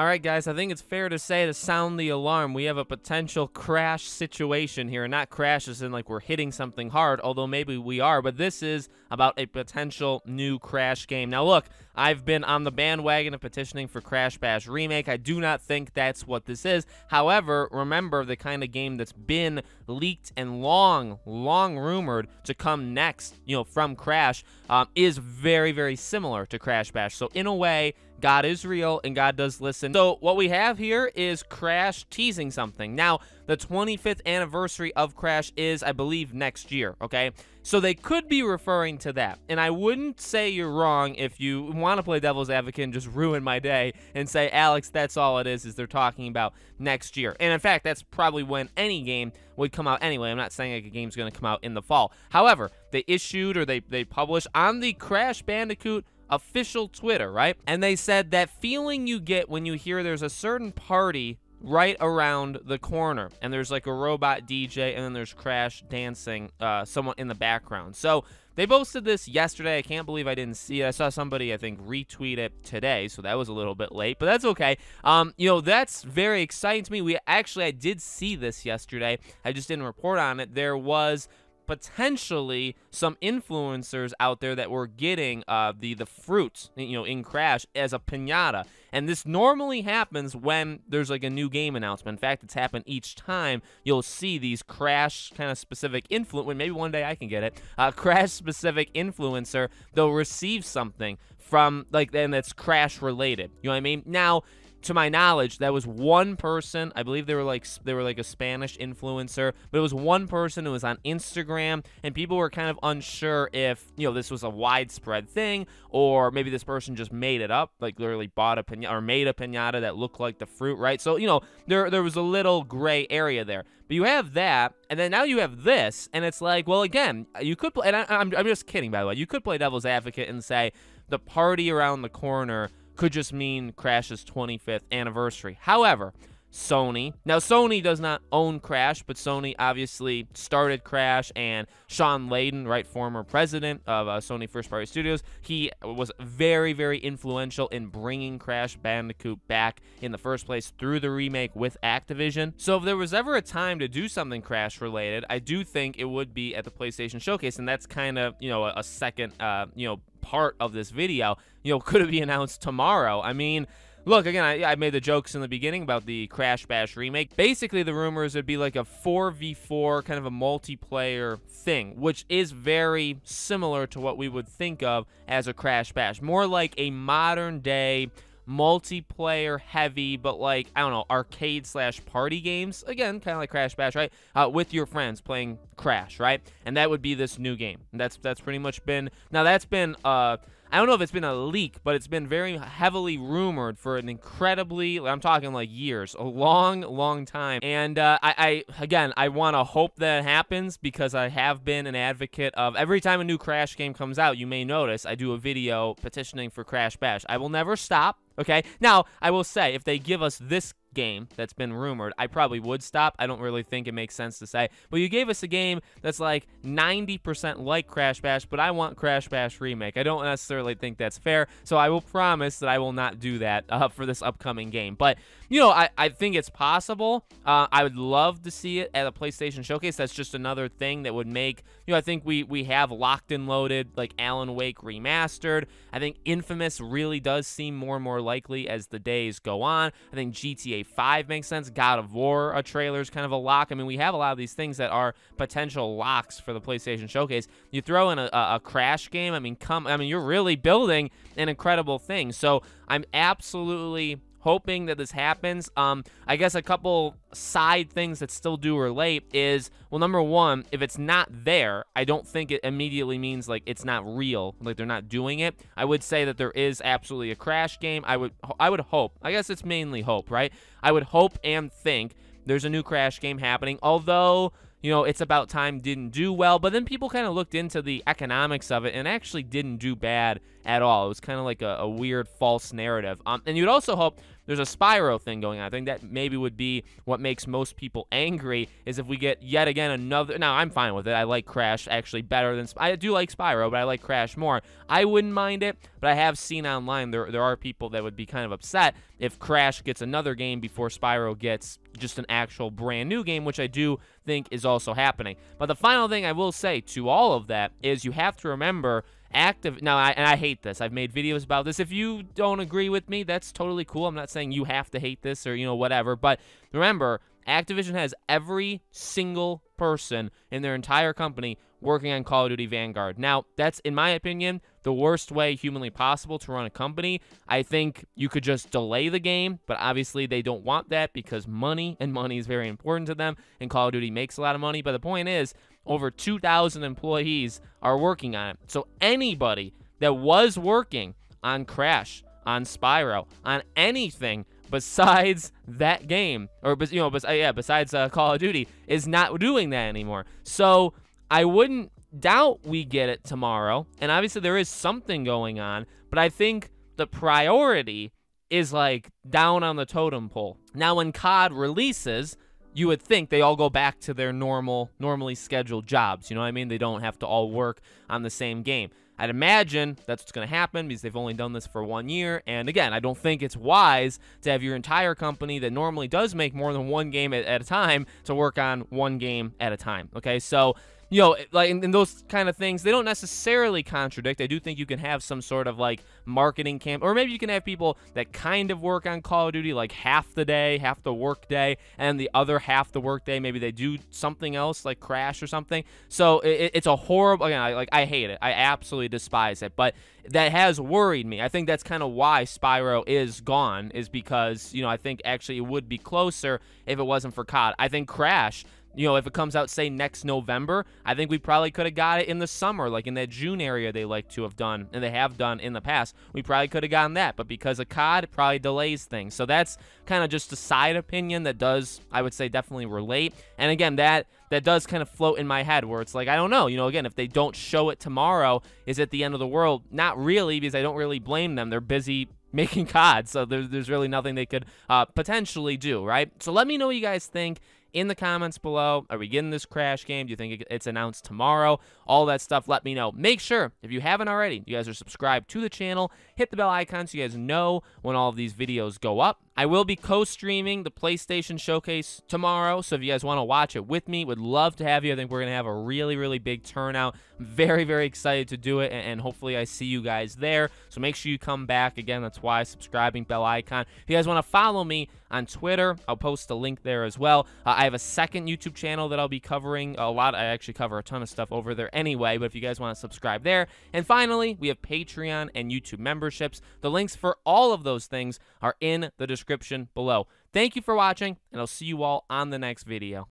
All right, guys, I think it's fair to say, to sound the alarm, we have a potential crash situation here. Not crash as in like we're hitting something hard, although maybe we are, but this is about a potential new Crash game. Now, look, I've been on the bandwagon of petitioning for Crash Bash Remake. I do not think that's what this is. However, remember, the kind of game that's been leaked and long rumored to come next, from Crash, is very, very similar to Crash Bash. So in a way, God is real and God does listen. So what we have here is Crash teasing something. Now, the 25th anniversary of Crash is, I believe, next year, okay? So they could be referring to that. And I wouldn't say you're wrong if you want to play devil's advocate and just ruin my day and say, Alex, that's all it is they're talking about next year. And in fact, that's probably when any game would come out anyway. I'm not saying like a game's going to come out in the fall. However, they issued or they published on the Crash Bandicoot official Twitter, right? And they said that feeling you get when you hear there's a certain party right around the corner, and there's like a robot DJ, and then there's Crash dancing, someone in the background. So they posted this yesterday. I can't believe I didn't see it. I saw somebody, I think, retweet it today, so that was a little bit late, but that's okay. That's very exciting to me. I did see this yesterday. I just didn't report on it. There was potentially some influencers out there that were getting the fruits, in Crash as a piñata. And this normally happens when there's like a new game announcement. In fact, it's happened each time. You'll see these Crash kind of specific influence. Maybe one day I can get it. Crash specific influencer, they'll receive something from and that's Crash related. You know what I mean? Now, to my knowledge, that was one person. I believe they were like a Spanish influencer, but it was one person who was on Instagram, and people were kind of unsure if this was a widespread thing, or maybe this person just made it up, like literally bought a piñata or made a piñata that looked like the fruit, right? So there was a little gray area there. But you have that, and then now you have this, and it's like, well, again, you could play, and I'm just kidding, by the way. You could play devil's advocate and say the party around the corner could just mean Crash's 25th anniversary. However, Sony does not own Crash, but Sony obviously started Crash, and Sean Layden, right, former president of Sony First Party Studios, he was very, very influential in bringing Crash Bandicoot back in the first place through the remake with Activision. So if there was ever a time to do something Crash related, I do think it would be at the PlayStation Showcase, and that's kind of, a second, part of this video. Could it be announced tomorrow? I mean, look, again, I made the jokes in the beginning about the Crash Bash remake. Basically, the rumors would be like a 4v4 kind of a multiplayer thing, which is very similar to what we would think of as a Crash Bash. More like a modern day multiplayer heavy, but like, I don't know, arcade / party games. Again, kind of like Crash Bash, right? With your friends playing Crash, right? And that would be this new game. And that's pretty much been, now that's been, I don't know if it's been a leak, but it's been very heavily rumored for an incredibly, I'm talking like years, a long time. And again, I want to hope that it happens, because I have been an advocate of every time a new Crash game comes out, you may notice I do a video petitioning for Crash Bash. I will never stop. Okay, now I will say, if they give us this game that's been rumored, I probably would stop. I don't really think it makes sense to say, but you gave us a game that's like 90% like Crash Bash, but I want Crash Bash Remake. I don't necessarily think that's fair, so I will promise that I will not do that for this upcoming game. But I think it's possible. I would love to see it at a PlayStation Showcase. That's just another thing that would make, I think we have Locked and Loaded, like Alan Wake remastered. I think Infamous really does seem more and more likely as the days go on. I think GTA 5 makes sense. God of War, a trailer is kind of a lock. I mean, we have a lot of these things that are potential locks for the PlayStation Showcase. You throw in a Crash game, you're really building an incredible thing. So I'm absolutely hoping that this happens. I guess a couple side things that still do relate is, well, number one, if it's not there, I don't think it immediately means like it's not real, like they're not doing it. I would say that there is absolutely a Crash game. I would hope, I guess it's mainly hope, right? I would hope and think there's a new Crash game happening, although, It's About Time didn't do well, but then people kind of looked into the economics of it and actually didn't do bad at all. It was kind of like a weird false narrative. And you'd also hope there's a Spyro thing going on. I think that maybe would be what makes most people angry, is if we get yet again another. Now, I'm fine with it. I like Crash actually better than I do like Spyro, but I like Crash more. I wouldn't mind it, but I have seen online there are people that would be kind of upset if Crash gets another game before Spyro gets just an actual brand new game, which I do think is also happening. But the final thing I will say to all of that is you have to remember now, I hate this. I've made videos about this. If you don't agree with me, that's totally cool. I'm not saying you have to hate this or, whatever. But remember, Activision has every single person in their entire company working on Call of Duty Vanguard. Now, that's, in my opinion, the worst way humanly possible to run a company. I think you could just delay the game, but obviously they don't want that because money, and money is very important to them, and Call of Duty makes a lot of money. But the point is, over 2,000 employees are working on it. So anybody that was working on Crash, on Spyro, on anything besides that game, or besides Call of Duty, is not doing that anymore. So I wouldn't doubt we get it tomorrow, and obviously there is something going on, but I think the priority is like down on the totem pole. Now, when COD releases, you would think they all go back to their normally scheduled jobs. You know what I mean? They don't have to all work on the same game. I'd imagine that's what's going to happen because they've only done this for 1 year. And again, I don't think it's wise to have your entire company that normally does make more than one game at a time to work on one game at a time. Okay, so like in those kind of things, they don't necessarily contradict. I do think you can have some sort of like marketing camp, or maybe you can have people that kind of work on Call of Duty like half the day, half the work day, and the other half the work day, maybe they do something else like Crash or something. So it's a horrible, again, I hate it. I absolutely despise it, but that has worried me. I think that's kind of why Spyro is gone, is because, I think actually it would be closer if it wasn't for COD. I think Crash, if it comes out, say, next November, I think we probably could have got it in the summer, like in that June area they like to have done, and they have done in the past. We probably could have gotten that, but because of COD, it probably delays things. So that's kind of just a side opinion that does, I would say, definitely relate. And again, that does kind of float in my head where it's like, I don't know, again, if they don't show it tomorrow, is it the end of the world? Not really, because I don't really blame them. They're busy making COD, so there's really nothing they could potentially do, right? So let me know what you guys think in the comments below. Are we getting this Crash game? Do you think it's announced tomorrow? All that stuff, let me know. Make sure, if you haven't already, you guys are subscribed to the channel. Hit the bell icon so you guys know when all of these videos go up. I will be co-streaming the PlayStation Showcase tomorrow, so if you guys want to watch it with me, would love to have you. I think we're going to have a really, really big turnout. Very, very excited to do it, and hopefully I see you guys there. So make sure you come back. Again, that's why subscribing, bell icon. If you guys want to follow me on Twitter, I'll post a link there as well. I have a second YouTube channel that I'll be covering a lot. I actually cover a ton of stuff over there anyway, but if you guys want to subscribe there. And finally, we have Patreon and YouTube memberships. The links for all of those things are in the description below. Thank you for watching, and I'll see you all on the next video.